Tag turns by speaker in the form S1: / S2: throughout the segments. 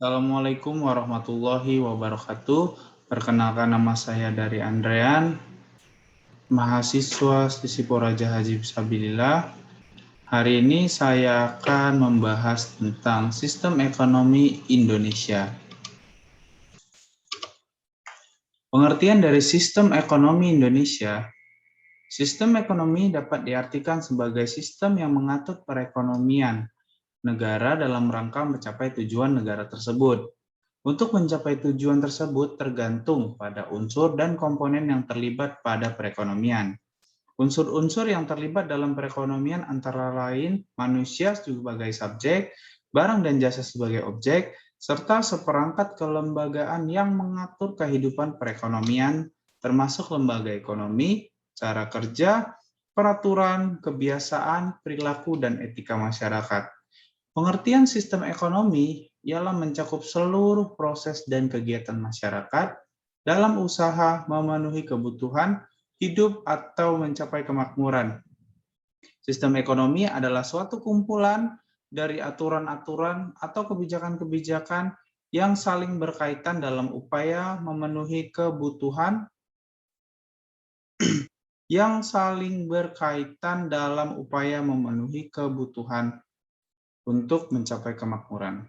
S1: Assalamualaikum warahmatullahi wabarakatuh. Perkenalkan, nama saya Dari Andrean, mahasiswa Sisi Poraja Haji Fisabilillah. Hari ini saya akan membahas tentang sistem ekonomi Indonesia. Pengertian dari sistem ekonomi Indonesia. Sistem ekonomi dapat diartikan sebagai sistem yang mengatur perekonomian negara dalam rangka mencapai tujuan negara tersebut. Untuk mencapai tujuan tersebut tergantung pada unsur dan komponen yang terlibat pada perekonomian. Unsur-unsur yang terlibat dalam perekonomian antara lain manusia sebagai subjek, barang dan jasa sebagai objek, serta seperangkat kelembagaan yang mengatur kehidupan perekonomian, termasuk lembaga ekonomi, cara kerja, peraturan, kebiasaan, perilaku, dan etika masyarakat. Pengertian sistem ekonomi ialah mencakup seluruh proses dan kegiatan masyarakat dalam usaha memenuhi kebutuhan hidup atau mencapai kemakmuran. Sistem ekonomi adalah suatu kumpulan dari aturan-aturan atau kebijakan-kebijakan yang saling berkaitan dalam upaya memenuhi kebutuhan untuk mencapai kemakmuran.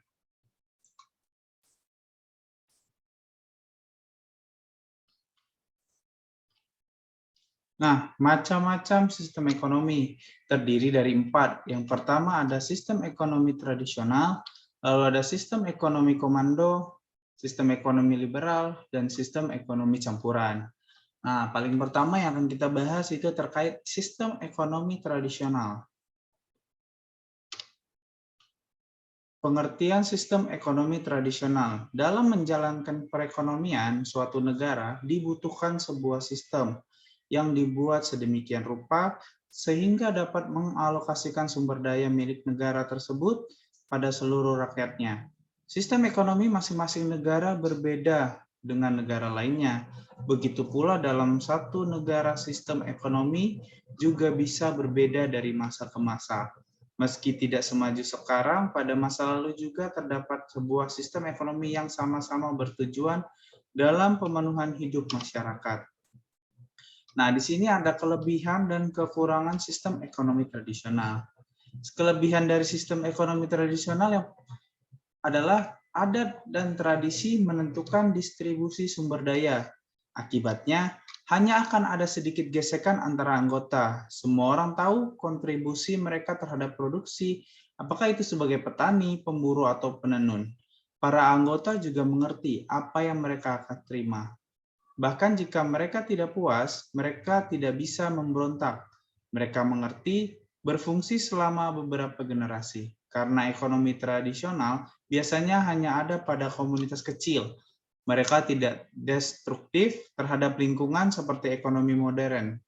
S1: Nah, macam-macam sistem ekonomi terdiri dari 4. Yang pertama ada sistem ekonomi tradisional, lalu ada sistem ekonomi komando, sistem ekonomi liberal, dan sistem ekonomi campuran. Nah, paling pertama yang akan kita bahas itu terkait sistem ekonomi tradisional. Pengertian sistem ekonomi tradisional. Dalam menjalankan perekonomian suatu negara dibutuhkan sebuah sistem yang dibuat sedemikian rupa sehingga dapat mengalokasikan sumber daya milik negara tersebut pada seluruh rakyatnya. Sistem ekonomi masing-masing negara berbeda dengan negara lainnya. Begitu pula dalam satu negara sistem ekonomi juga bisa berbeda dari masa ke masa. Meski tidak semaju sekarang, pada masa lalu juga terdapat sebuah sistem ekonomi yang sama-sama bertujuan dalam pemenuhan hidup masyarakat. Nah, di sini ada kelebihan dan kekurangan sistem ekonomi tradisional. Kelebihan dari sistem ekonomi tradisional adalah adat dan tradisi menentukan distribusi sumber daya. Akibatnya, hanya akan ada sedikit gesekan antara anggota. Semua orang tahu kontribusi mereka terhadap produksi, apakah itu sebagai petani, pemburu, atau penenun. Para anggota juga mengerti apa yang mereka akan terima. Bahkan jika mereka tidak puas, mereka tidak bisa memberontak. Mereka mengerti berfungsi selama beberapa generasi. Karena ekonomi tradisional biasanya hanya ada pada komunitas kecil. Mereka tidak destruktif terhadap lingkungan seperti ekonomi modern.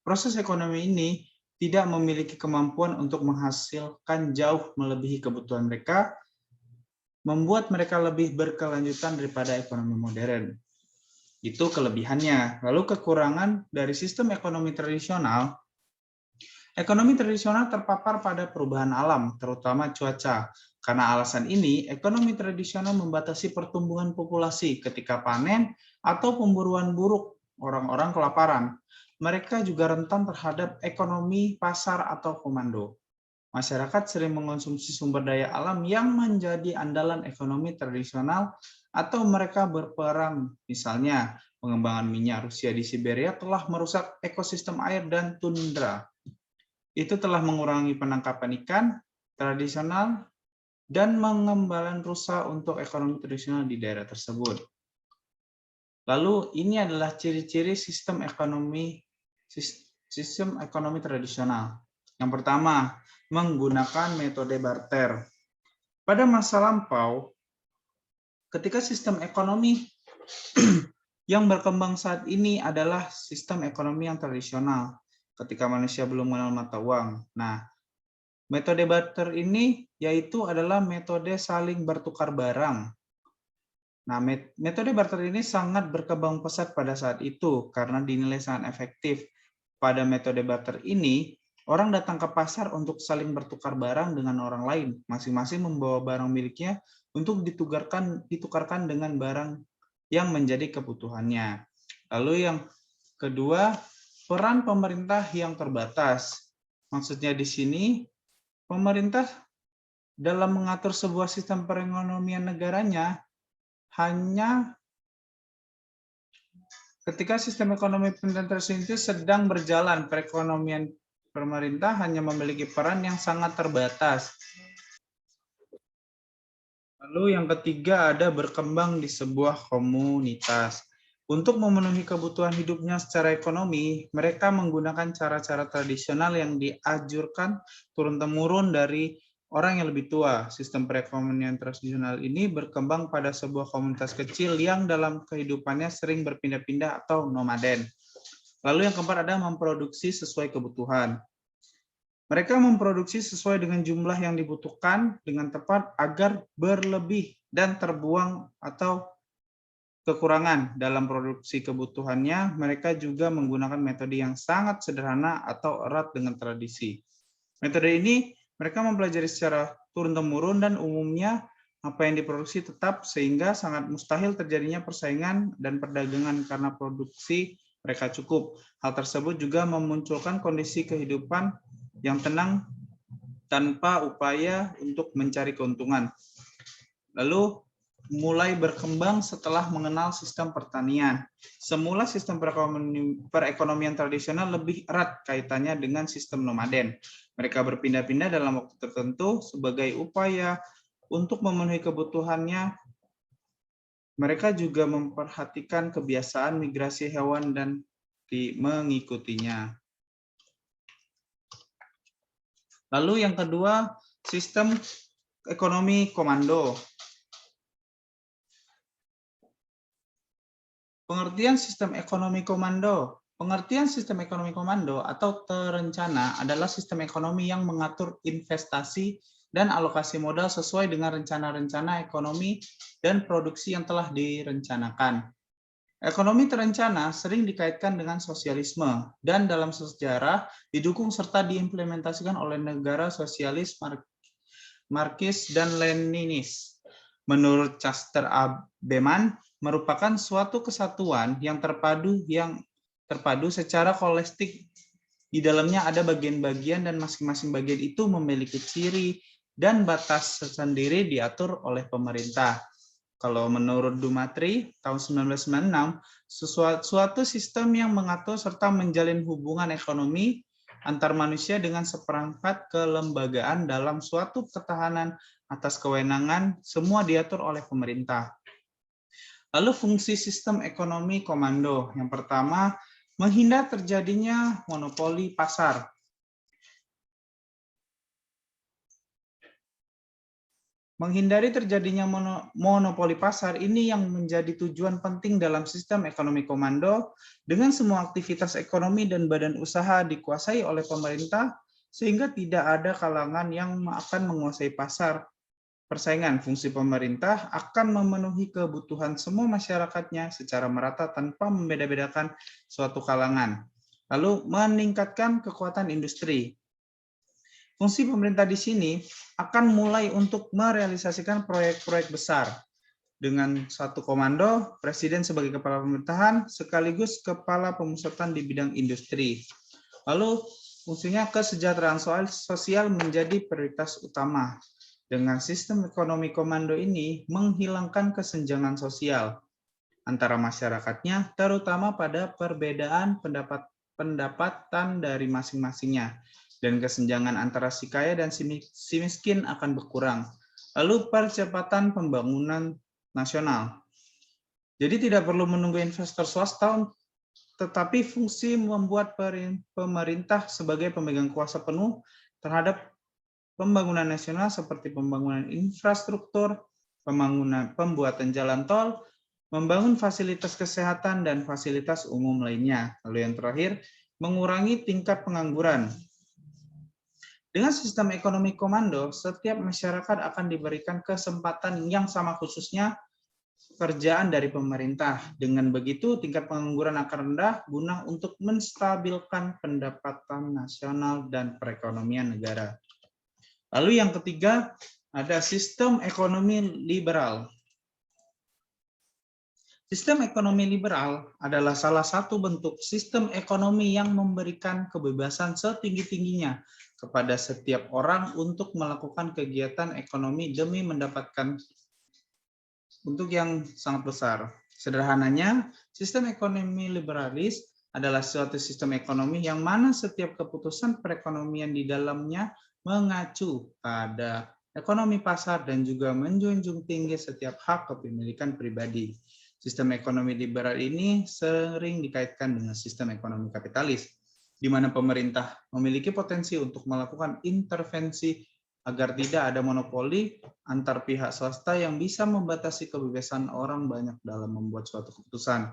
S1: Proses ekonomi ini tidak memiliki kemampuan untuk menghasilkan jauh melebihi kebutuhan mereka, membuat mereka lebih berkelanjutan daripada ekonomi modern. Itu kelebihannya. Lalu kekurangan dari sistem ekonomi tradisional. Ekonomi tradisional terpapar pada perubahan alam, terutama cuaca. Karena alasan ini, ekonomi tradisional membatasi pertumbuhan populasi ketika panen atau pemburuan buruk orang-orang kelaparan. Mereka juga rentan terhadap ekonomi pasar atau komando. Masyarakat sering mengonsumsi sumber daya alam yang menjadi andalan ekonomi tradisional atau mereka berperang. Misalnya, pengembangan minyak Rusia di Siberia telah merusak ekosistem air dan tundra. Itu telah mengurangi penangkapan ikan tradisional dan mengembalikan rusak untuk ekonomi tradisional di daerah tersebut. Lalu ini adalah ciri-ciri sistem ekonomi tradisional. Yang pertama, menggunakan metode barter. Pada masa lampau, ketika sistem ekonomi yang berkembang saat ini adalah sistem ekonomi yang tradisional, ketika manusia belum mengenal mata uang. Nah, metode barter ini yaitu adalah metode saling bertukar barang. Nah, metode barter ini sangat berkembang pesat pada saat itu karena dinilai sangat efektif. Pada metode barter ini, Orang datang ke pasar untuk saling bertukar barang dengan orang lain, masing-masing membawa barang miliknya untuk ditukarkan dengan barang yang menjadi kebutuhannya. Lalu yang kedua, peran pemerintah yang terbatas. Maksudnya di sini, pemerintah dalam mengatur sebuah sistem perekonomian negaranya hanya ketika sistem ekonomi pemerintah itu sedang berjalan, perekonomian pemerintah hanya memiliki peran yang sangat terbatas. Lalu yang ketiga ada berkembang di sebuah komunitas. Untuk memenuhi kebutuhan hidupnya secara ekonomi, mereka menggunakan cara-cara tradisional yang dianjurkan turun-temurun dari orang yang lebih tua. Sistem perekonomian tradisional ini berkembang pada sebuah komunitas kecil yang dalam kehidupannya sering berpindah-pindah atau nomaden. Lalu yang keempat ada memproduksi sesuai kebutuhan. Mereka memproduksi sesuai dengan jumlah yang dibutuhkan dengan tepat agar berlebih dan terbuang atau kekurangan dalam produksi kebutuhannya. Mereka juga menggunakan metode yang sangat sederhana atau erat dengan tradisi. Metode ini mereka mempelajari secara turun-temurun dan umumnya apa yang diproduksi tetap sehingga sangat mustahil terjadinya persaingan dan perdagangan karena produksi mereka cukup. Hal tersebut juga memunculkan kondisi kehidupan yang tenang tanpa upaya untuk mencari keuntungan. Lalu mulai berkembang setelah mengenal sistem pertanian. Semula sistem perekonomian tradisional lebih erat kaitannya dengan sistem nomaden. Mereka berpindah-pindah dalam waktu tertentu sebagai upaya untuk memenuhi kebutuhannya. Mereka juga memperhatikan kebiasaan migrasi hewan dan mengikutinya. Lalu yang kedua, sistem ekonomi komando. Pengertian sistem ekonomi komando. Pengertian sistem ekonomi komando atau terencana adalah sistem ekonomi yang mengatur investasi dan alokasi modal sesuai dengan rencana-rencana ekonomi dan produksi yang telah direncanakan. Ekonomi terencana sering dikaitkan dengan sosialisme dan dalam sejarah didukung serta diimplementasikan oleh negara sosialis Marxis dan Leninis. Menurut Chester A. Beman, merupakan suatu kesatuan yang terpadu secara holistik. Di dalamnya ada bagian-bagian dan masing-masing bagian itu memiliki ciri dan batas sendiri diatur oleh pemerintah. Kalau menurut Dumatri, tahun 1996, suatu sistem yang mengatur serta menjalin hubungan ekonomi antar manusia dengan seperangkat kelembagaan dalam suatu ketahanan atas kewenangan, semua diatur oleh pemerintah. Lalu fungsi sistem ekonomi komando. Yang pertama, menghindar terjadinya monopoli pasar. Menghindari terjadinya monopoli pasar ini yang menjadi tujuan penting dalam sistem ekonomi komando dengan semua aktivitas ekonomi dan badan usaha dikuasai oleh pemerintah sehingga tidak ada kalangan yang akan menguasai pasar. Persaingan fungsi pemerintah akan memenuhi kebutuhan semua masyarakatnya secara merata tanpa membeda-bedakan suatu kalangan. Lalu meningkatkan kekuatan industri. Fungsi pemerintah di sini akan mulai untuk merealisasikan proyek-proyek besar. Dengan satu komando, Presiden sebagai kepala pemerintahan sekaligus kepala pemusatan di bidang industri. Lalu fungsinya kesejahteraan sosial menjadi prioritas utama. Dengan sistem ekonomi komando ini menghilangkan kesenjangan sosial antara masyarakatnya, terutama pada perbedaan pendapatan dari masing-masingnya. Dan kesenjangan antara si kaya dan si miskin akan berkurang. Lalu percepatan pembangunan nasional. Jadi tidak perlu menunggu investor swasta, tetapi fungsi membuat pemerintah sebagai pemegang kuasa penuh terhadap pembangunan nasional seperti pembangunan infrastruktur, pembuatan jalan tol, membangun fasilitas kesehatan dan fasilitas umum lainnya. Lalu yang terakhir, mengurangi tingkat pengangguran. Dengan sistem ekonomi komando, setiap masyarakat akan diberikan kesempatan yang sama khususnya pekerjaan dari pemerintah. Dengan begitu, tingkat pengangguran akan rendah guna untuk menstabilkan pendapatan nasional dan perekonomian negara. Lalu yang ketiga, ada sistem ekonomi liberal. Sistem ekonomi liberal adalah salah satu bentuk sistem ekonomi yang memberikan kebebasan setinggi-tingginya kepada setiap orang untuk melakukan kegiatan ekonomi demi mendapatkan untuk yang sangat besar. Sederhananya, sistem ekonomi liberalis adalah suatu sistem ekonomi yang mana setiap keputusan perekonomian di dalamnya mengacu pada ekonomi pasar dan juga menjunjung tinggi setiap hak kepemilikan pribadi. Sistem ekonomi liberal ini sering dikaitkan dengan sistem ekonomi kapitalis, di mana pemerintah memiliki potensi untuk melakukan intervensi agar tidak ada monopoli antar pihak swasta yang bisa membatasi kebebasan orang banyak dalam membuat suatu keputusan.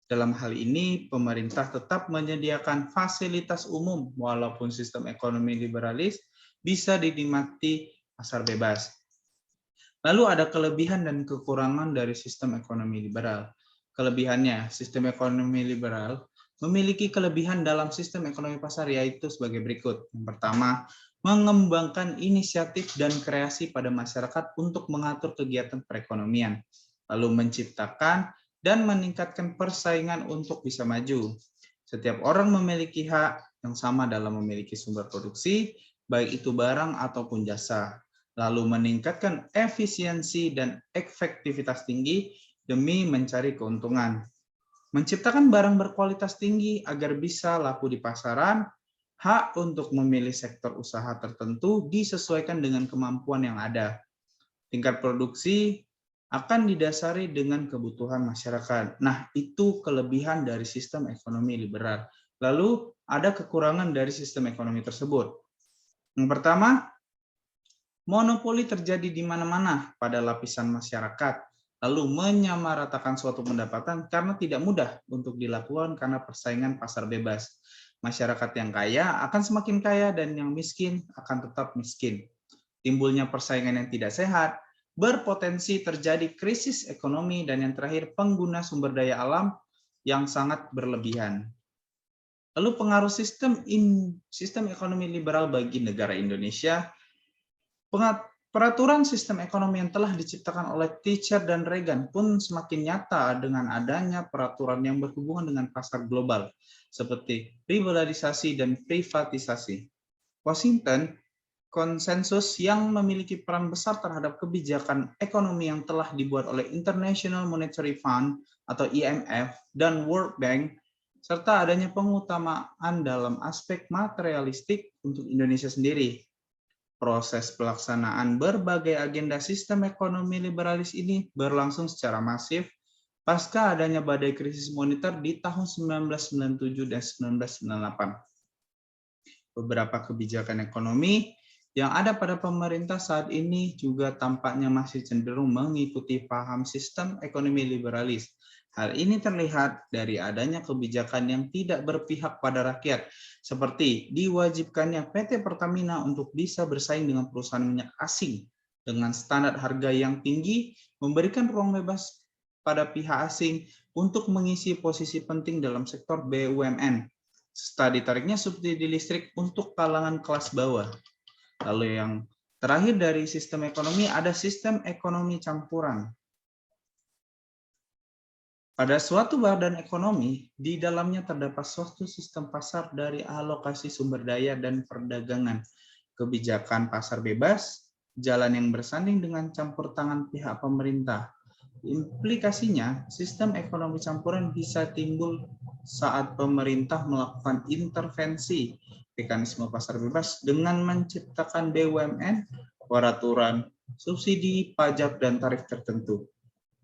S1: Dalam hal ini, pemerintah tetap menyediakan fasilitas umum walaupun sistem ekonomi liberalis bisa dinikmati pasar bebas. Lalu ada kelebihan dan kekurangan dari sistem ekonomi liberal. Kelebihannya, sistem ekonomi liberal memiliki kelebihan dalam sistem ekonomi pasar yaitu sebagai berikut. Yang pertama, mengembangkan inisiatif dan kreasi pada masyarakat untuk mengatur kegiatan perekonomian, lalu menciptakan dan meningkatkan persaingan untuk bisa maju. Setiap orang memiliki hak yang sama dalam memiliki sumber produksi, baik itu barang ataupun jasa, lalu meningkatkan efisiensi dan efektivitas tinggi demi mencari keuntungan. Menciptakan barang berkualitas tinggi agar bisa laku di pasaran, hak untuk memilih sektor usaha tertentu disesuaikan dengan kemampuan yang ada. Tingkat produksi akan didasari dengan kebutuhan masyarakat. Nah, itu kelebihan dari sistem ekonomi liberal. Lalu, ada kekurangan dari sistem ekonomi tersebut. Yang pertama, monopoli terjadi di mana-mana pada lapisan masyarakat, lalu menyamaratakan suatu pendapatan karena tidak mudah untuk dilakukan karena persaingan pasar bebas. Masyarakat yang kaya akan semakin kaya dan yang miskin akan tetap miskin. Timbulnya persaingan yang tidak sehat, berpotensi terjadi krisis ekonomi, dan yang terakhir pengguna sumber daya alam yang sangat berlebihan. Lalu pengaruh sistem ekonomi liberal bagi negara Indonesia. Peraturan sistem ekonomi yang telah diciptakan oleh Thatcher dan Reagan pun semakin nyata dengan adanya peraturan yang berhubungan dengan pasar global, seperti liberalisasi dan privatisasi. Washington konsensus yang memiliki peran besar terhadap kebijakan ekonomi yang telah dibuat oleh International Monetary Fund atau IMF dan World Bank, serta adanya pengutamaan dalam aspek materialistik untuk Indonesia sendiri. Proses pelaksanaan berbagai agenda sistem ekonomi liberalis ini berlangsung secara masif pasca adanya badai krisis moneter di tahun 1997 dan 1998. Beberapa kebijakan ekonomi yang ada pada pemerintah saat ini juga tampaknya masih cenderung mengikuti paham sistem ekonomi liberalis. Hal ini terlihat dari adanya kebijakan yang tidak berpihak pada rakyat, seperti diwajibkannya PT Pertamina untuk bisa bersaing dengan perusahaan minyak asing dengan standar harga yang tinggi, memberikan ruang bebas pada pihak asing untuk mengisi posisi penting dalam sektor BUMN, serta ditariknya subsidi listrik untuk kalangan kelas bawah. Lalu yang terakhir dari sistem ekonomi ada sistem ekonomi campuran. Pada suatu badan ekonomi, di dalamnya terdapat suatu sistem pasar dari alokasi sumber daya dan perdagangan, kebijakan pasar bebas, jalan yang bersanding dengan campur tangan pihak pemerintah. Implikasinya, sistem ekonomi campuran bisa timbul saat pemerintah melakukan intervensi mekanisme pasar bebas dengan menciptakan BUMN, peraturan, subsidi, pajak, dan tarif tertentu.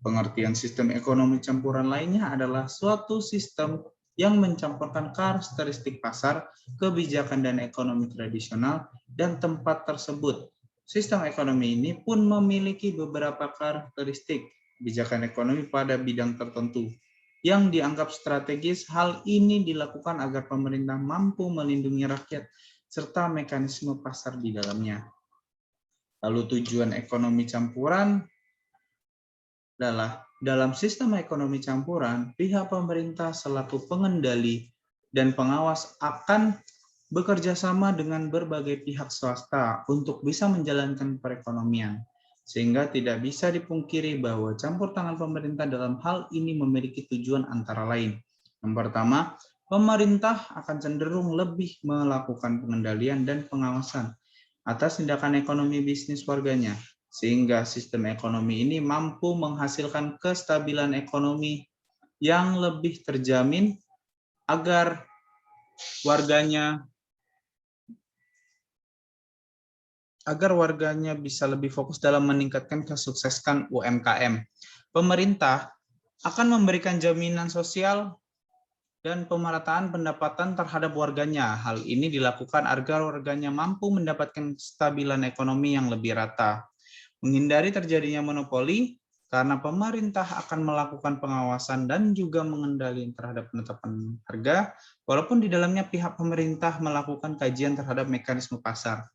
S1: Pengertian sistem ekonomi campuran lainnya adalah suatu sistem yang mencampurkan karakteristik pasar, kebijakan, dan ekonomi tradisional dan tempat tersebut. Sistem ekonomi ini pun memiliki beberapa karakteristik kebijakan ekonomi pada bidang tertentu yang dianggap strategis. Hal ini dilakukan agar pemerintah mampu melindungi rakyat serta mekanisme pasar di dalamnya. Lalu tujuan ekonomi campuran. adalah dalam sistem ekonomi campuran, pihak pemerintah selaku pengendali dan pengawas akan bekerja sama dengan berbagai pihak swasta untuk bisa menjalankan perekonomian. Sehingga tidak bisa dipungkiri bahwa campur tangan pemerintah dalam hal ini memiliki tujuan antara lain. Yang pertama, pemerintah akan cenderung lebih melakukan pengendalian dan pengawasan atas tindakan ekonomi bisnis warganya, sehingga sistem ekonomi ini mampu menghasilkan kestabilan ekonomi yang lebih terjamin agar warganya bisa lebih fokus dalam meningkatkan kesuksesan UMKM. Pemerintah akan memberikan jaminan sosial dan pemerataan pendapatan terhadap warganya. Hal ini dilakukan agar warganya mampu mendapatkan kestabilan ekonomi yang lebih rata. Menghindari terjadinya monopoli, karena pemerintah akan melakukan pengawasan dan juga mengendalikan terhadap penetapan harga, walaupun di dalamnya pihak pemerintah melakukan kajian terhadap mekanisme pasar.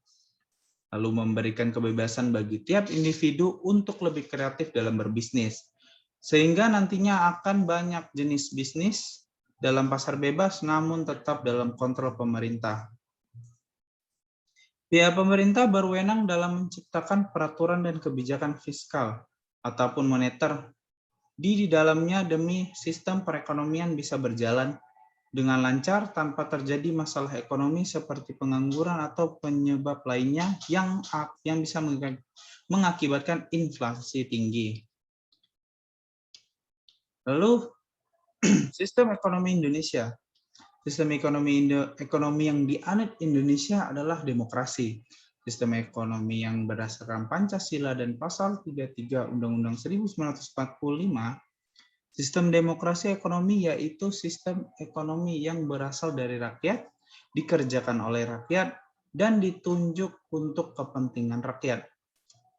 S1: Lalu memberikan kebebasan bagi tiap individu untuk lebih kreatif dalam berbisnis. Sehingga nantinya akan banyak jenis bisnis dalam pasar bebas, namun tetap dalam kontrol pemerintah. Pihak pemerintah berwenang dalam menciptakan peraturan dan kebijakan fiskal ataupun moneter di dalamnya demi sistem perekonomian bisa berjalan dengan lancar tanpa terjadi masalah ekonomi seperti pengangguran atau penyebab lainnya yang bisa mengakibatkan inflasi tinggi. Lalu sistem ekonomi Indonesia. Sistem ekonomi yang dianut Indonesia adalah demokrasi. Sistem ekonomi yang berdasarkan Pancasila dan Pasal 33 Undang-Undang 1945, sistem demokrasi ekonomi yaitu sistem ekonomi yang berasal dari rakyat, dikerjakan oleh rakyat, dan ditunjuk untuk kepentingan rakyat.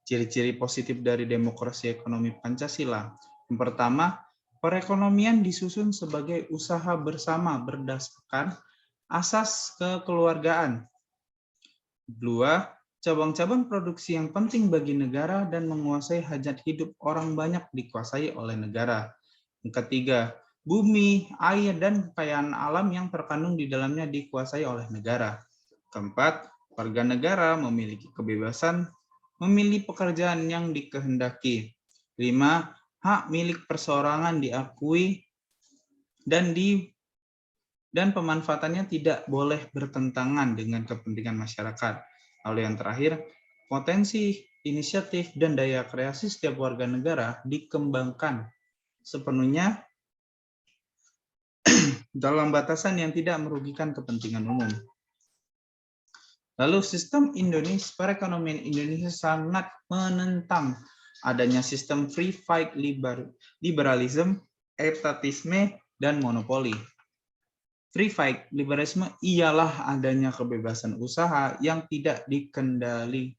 S1: Ciri-ciri positif dari demokrasi ekonomi Pancasila. Yang pertama, perekonomian disusun sebagai usaha bersama berdasarkan asas kekeluargaan. Dua, cabang-cabang produksi yang penting bagi negara dan menguasai hajat hidup orang banyak dikuasai oleh negara. Yang ketiga, bumi, air, dan kekayaan alam yang terkandung di dalamnya dikuasai oleh negara. Keempat, warga negara memiliki kebebasan memilih pekerjaan yang dikehendaki. 5. Hak milik perseorangan diakui dan pemanfaatannya tidak boleh bertentangan dengan kepentingan masyarakat. Lalu yang terakhir, potensi, inisiatif, dan daya kreasi setiap warga negara dikembangkan sepenuhnya dalam batasan yang tidak merugikan kepentingan umum. Lalu sistem perekonomian Indonesia sangat menentang adanya sistem free fight liberalism, etatisme, dan monopoli. Free fight liberalisme ialah adanya kebebasan usaha yang tidak dikendali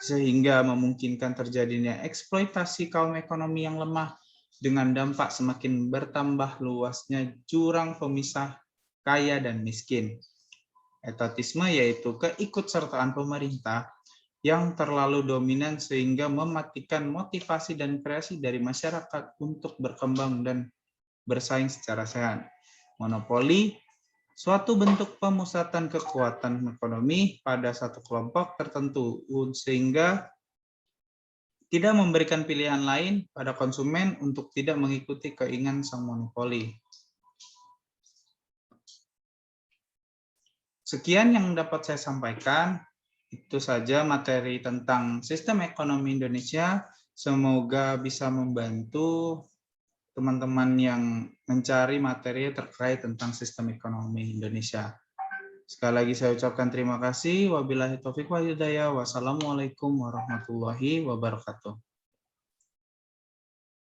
S1: sehingga memungkinkan terjadinya eksploitasi kaum ekonomi yang lemah dengan dampak semakin bertambah luasnya jurang pemisah kaya dan miskin. Etatisme yaitu keikutsertaan pemerintah yang terlalu dominan sehingga mematikan motivasi dan kreasi dari masyarakat untuk berkembang dan bersaing secara sehat. Monopoli, suatu bentuk pemusatan kekuatan ekonomi pada satu kelompok tertentu sehingga tidak memberikan pilihan lain pada konsumen untuk tidak mengikuti keinginan sang monopoli. Sekian yang dapat saya sampaikan. Itu saja materi tentang sistem ekonomi Indonesia. Semoga bisa membantu teman-teman yang mencari materi terkait tentang sistem ekonomi Indonesia. Sekali lagi saya ucapkan terima kasih. Wabillahi taufiq wal hidayah. Wassalamualaikum warahmatullahi wabarakatuh.